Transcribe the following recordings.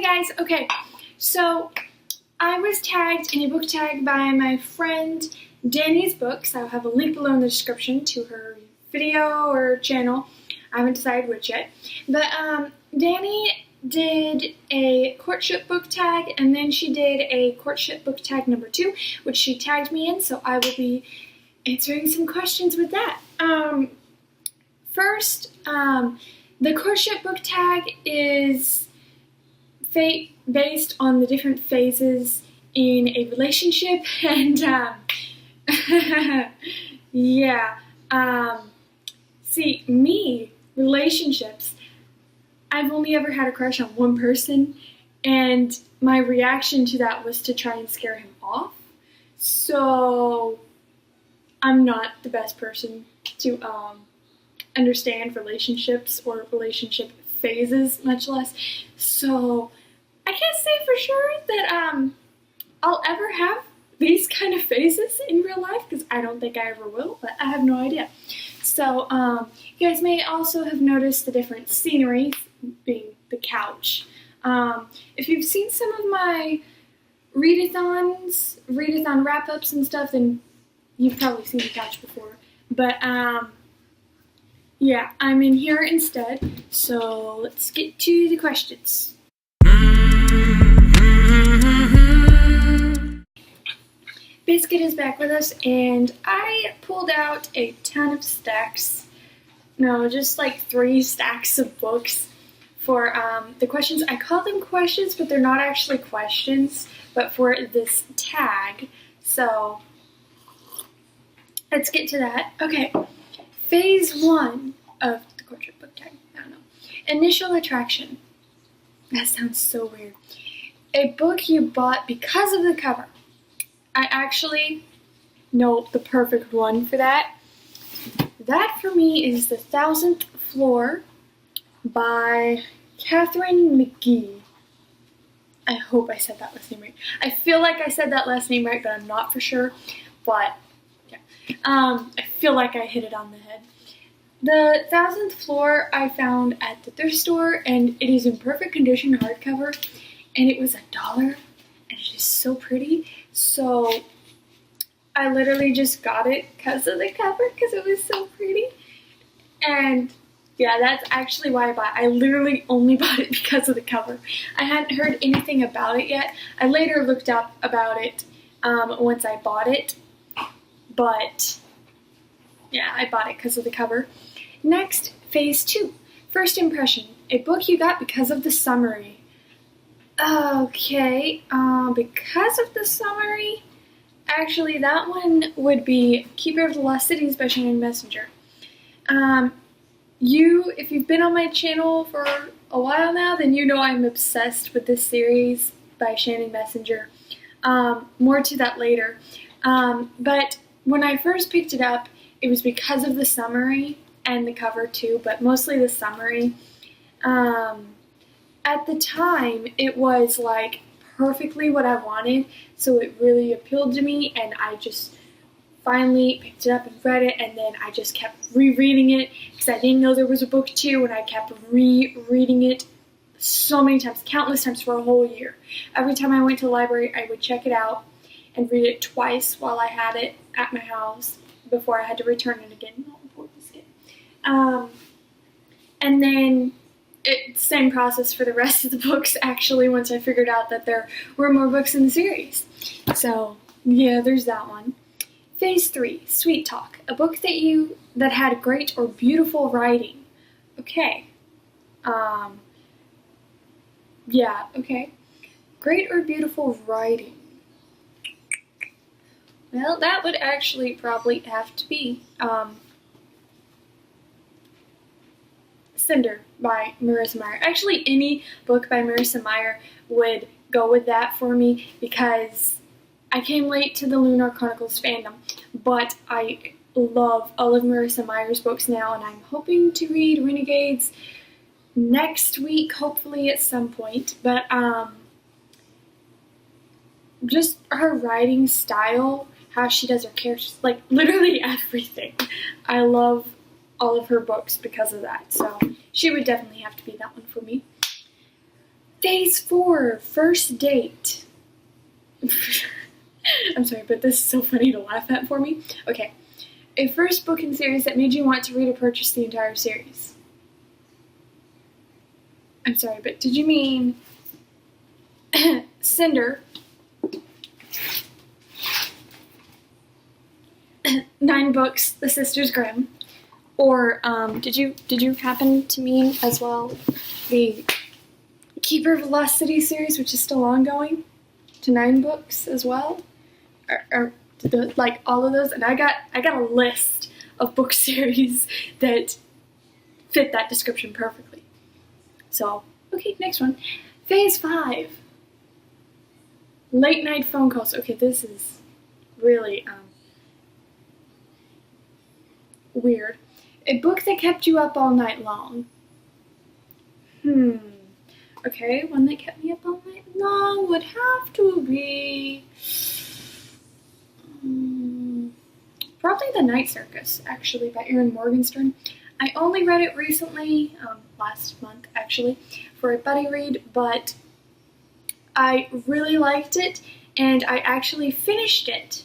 guys, okay, so I was tagged in a book tag by my friend Danny's Books. I'll have a link below in the description to her video or channel. I haven't decided which yet. But Danny did a courtship book tag, and then she did a courtship book tag number 2, which she tagged me in, so I will be answering some questions with that. First, the courtship book tag is based on the different phases in a relationship, and yeah, see, relationships, I've only ever had a crush on one person, and my reaction to that was to try and scare him off, so I'm not the best person to understand relationships or relationship phases, much less, so I can't say for sure that I'll ever have these kind of phases in real life, because I don't think I ever will, but I have no idea. So you guys may also have noticed the different scenery, being the couch. If you've seen some of my readathon wrap-ups and stuff, then you've probably seen the couch before. But yeah, I'm in here instead, so let's get to the questions. Biscuit is back with us, and I pulled out a ton of stacks. No, just like 3 stacks of books for the questions. I call them questions, but they're not actually questions, but for this tag. So let's get to that. Okay, phase 1 of the Courtship Book Tag. I don't know. Initial attraction. That sounds so weird. A book you bought because of the cover. I actually know the perfect one for that. That for me is The 1000th Floor by Catherine McGee. I hope I said that last name right. I feel like I said that last name right, but I'm not for sure. But yeah, I feel like I hit it on the head. The 1000th Floor I found at the thrift store, and it is in perfect condition, hardcover, and it was $1, and it is so pretty. So I literally just got it because of the cover, because it was so pretty. And yeah, that's actually why I bought it. I literally only bought it because of the cover. I hadn't heard anything about it yet. I later looked up about it once I bought it. But yeah, I bought it because of the cover. Next, phase 2. First impression. A book you got because of the summary. Okay, because of the summary, actually that one would be Keeper of the Lost Cities by Shannon Messenger. If you've been on my channel for a while now, then you know I'm obsessed with this series by Shannon Messenger. More to that later. But when I first picked it up, it was because of the summary and the cover too, but mostly the summary. At the time, it was like perfectly what I wanted, so it really appealed to me, and I just finally picked it up and read it, and then I just kept rereading it because I didn't know there was a book 2, and I kept rereading it so many times, countless times for a whole year. Every time I went to the library, I would check it out and read it twice while I had it at my house before I had to return it again. And then same process for the rest of the books, actually, once I figured out that there were more books in the series. So yeah, there's that one. Phase 3, Sweet Talk, a book that had great or beautiful writing. Okay. Yeah, okay. Great or beautiful writing. Well, that would actually probably have to be Cinder by Marissa Meyer. Actually, any book by Marissa Meyer would go with that for me, because I came late to the Lunar Chronicles fandom, but I love all of Marissa Meyer's books now, and I'm hoping to read Renegades next week, hopefully at some point. But just her writing style, how she does her characters, like literally everything. I love all of her books because of that, so she would definitely have to be that one for me. Phase 4, first date. I'm sorry, but this is so funny to laugh at for me. Okay. A first book in series that made you want to read or purchase the entire series. I'm sorry, but did you mean Cinder, 9 books, The Sisters Grimm, or did you happen to mean as well the Keeper of the Lost City series, which is still ongoing, to 9 books as well, or like all of those? And I got a list of book series that fit that description perfectly. So okay, next one, Phase 5. Late night phone calls. Okay, this is really weird. A book that kept you up all night long. Okay, one that kept me up all night long would have to be probably The Night Circus, actually, by Erin Morgenstern. I only read it recently, last month actually, for a buddy read, but I really liked it, and I actually finished it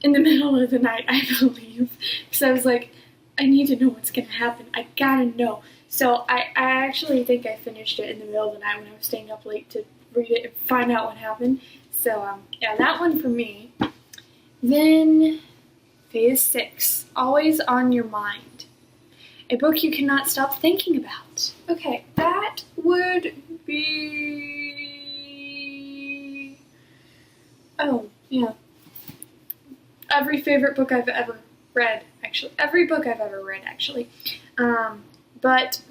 in the middle of the night, I believe, because I was like, I need to know what's going to happen. I gotta know. So I actually think I finished it in the middle of the night when I was staying up late to read it and find out what happened. So yeah, that one for me. Then Phase 6, Always on Your Mind. A book you cannot stop thinking about. Okay, that would be... Oh, yeah. Every favorite book I've ever read, actually. Every book I've ever read, actually. But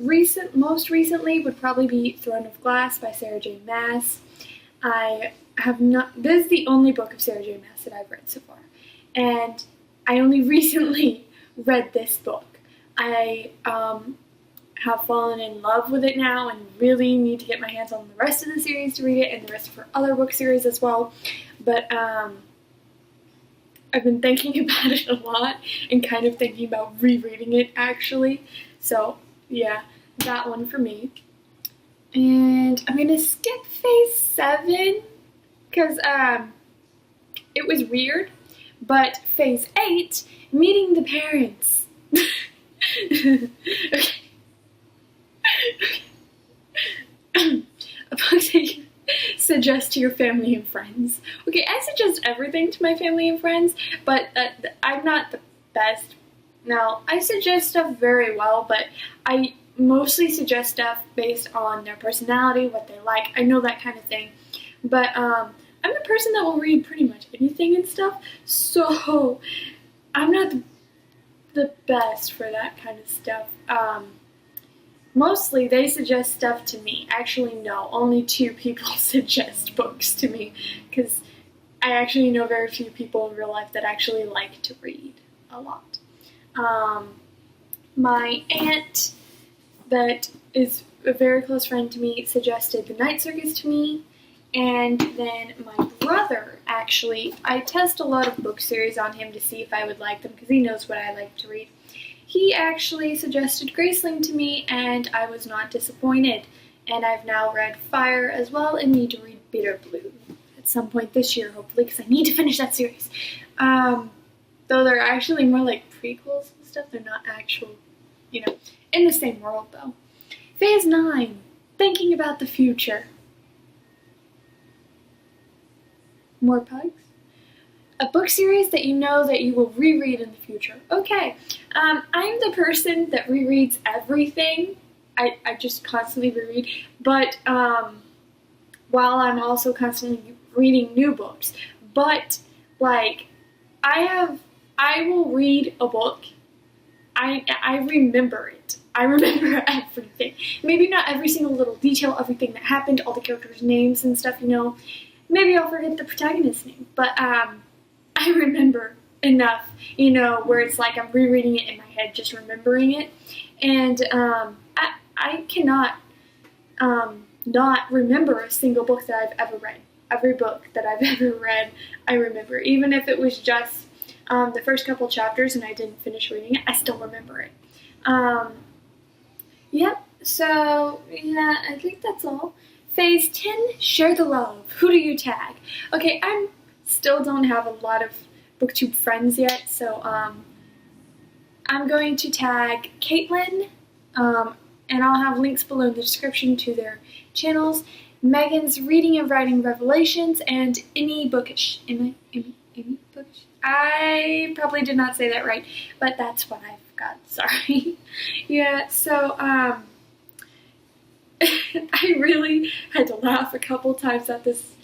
most recently would probably be Throne of Glass by Sarah J. Maas. This is the only book of Sarah J. Maas that I've read so far. And I only recently read this book. I have fallen in love with it now and really need to get my hands on the rest of the series to read it and the rest of her other book series as well. But I've been thinking about it a lot and kind of thinking about rereading it actually. So yeah, that one for me. And I'm gonna skip Phase 7 because it was weird. But Phase 8, Meeting the Parents. Okay. A book that you suggest to your family and friends. Okay, I suggest everything to my family and friends, but I'm not the best. Now, I suggest stuff very well, but I mostly suggest stuff based on their personality, what they like. I know that kind of thing. But I'm the person that will read pretty much anything and stuff, so I'm not the best for that kind of stuff. Mostly they suggest stuff to me. Actually, no, only 2 people suggest books to me, because I actually know very few people in real life that actually like to read a lot. My aunt, that is a very close friend to me, suggested The Night Circus to me, and then my brother, actually, I test a lot of book series on him to see if I would like them, because he knows what I like to read. He actually suggested Graceling to me, and I was not disappointed. And I've now read Fire as well, and need to read Bitter Blue at some point this year, hopefully, because I need to finish that series. Though they're actually more like prequels and stuff, they're not actual, in the same world, though. Phase 9, Thinking About the Future. More pugs? A book series that you know that you will reread in the future. Okay, I'm the person that rereads everything. I just constantly reread, but while I'm also constantly reading new books. But like, I will read a book. I remember it. I remember everything. Maybe not every single little detail, everything that happened, all the characters' names and stuff. Maybe I'll forget the protagonist's name, but I remember enough, where it's like I'm rereading it in my head, just remembering it. And I cannot not remember a single book that I've ever read. Every book that I've ever read, I remember. Even if it was just the first couple chapters and I didn't finish reading it, I still remember it. Yep, so yeah, I think that's all. Phase 10, share the love. Who do you tag? Okay, I still don't have a lot of BookTube friends yet, so I'm going to tag Caitlin, and I'll have links below in the description to their channels, Megan's Reading and Writing Revelations, and Any Bookish. Any Bookish? I probably did not say that right, but that's what I've got. Sorry. Yeah, so I really had to laugh a couple times at this,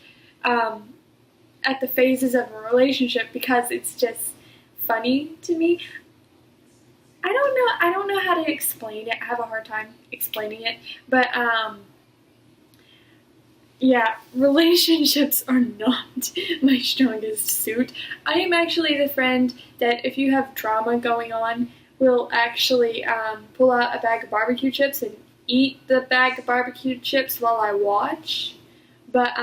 at the phases of a relationship, because it's just funny to me. I don't know how to explain it. I have a hard time explaining it, but yeah, relationships are not my strongest suit. I am actually the friend that if you have drama going on, will actually pull out a bag of barbecue chips and eat the bag of barbecue chips while I watch. But,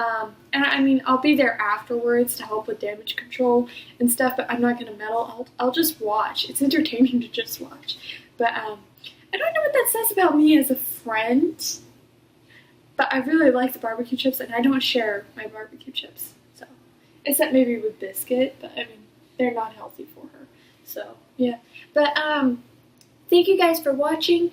and I mean, I'll be there afterwards to help with damage control and stuff, but I'm not going to meddle. I'll just watch. It's entertaining to just watch. But, I don't know what that says about me as a friend, but I really like the barbecue chips, and I don't share my barbecue chips. So, except maybe with Biscuit, but, I mean, they're not healthy for her. So, yeah. But, thank you guys for watching.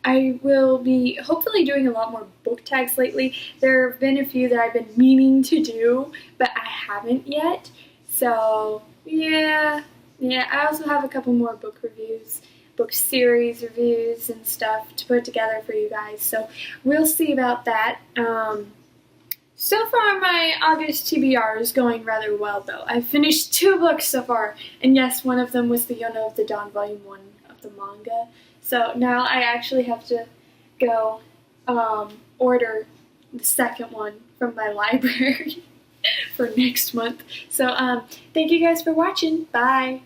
I will be hopefully doing a lot more book tags lately. There have been a few that I've been meaning to do, but I haven't yet. So, yeah. I also have a couple more book reviews, book series reviews and stuff to put together for you guys. So, we'll see about that. So far, my August TBR is going rather well, though. I've finished 2 books so far, and yes, one of them was the Yona of the Dawn Volume 1 of the manga. So now I actually have to go order the second one from my library for next month. So thank you guys for watching. Bye.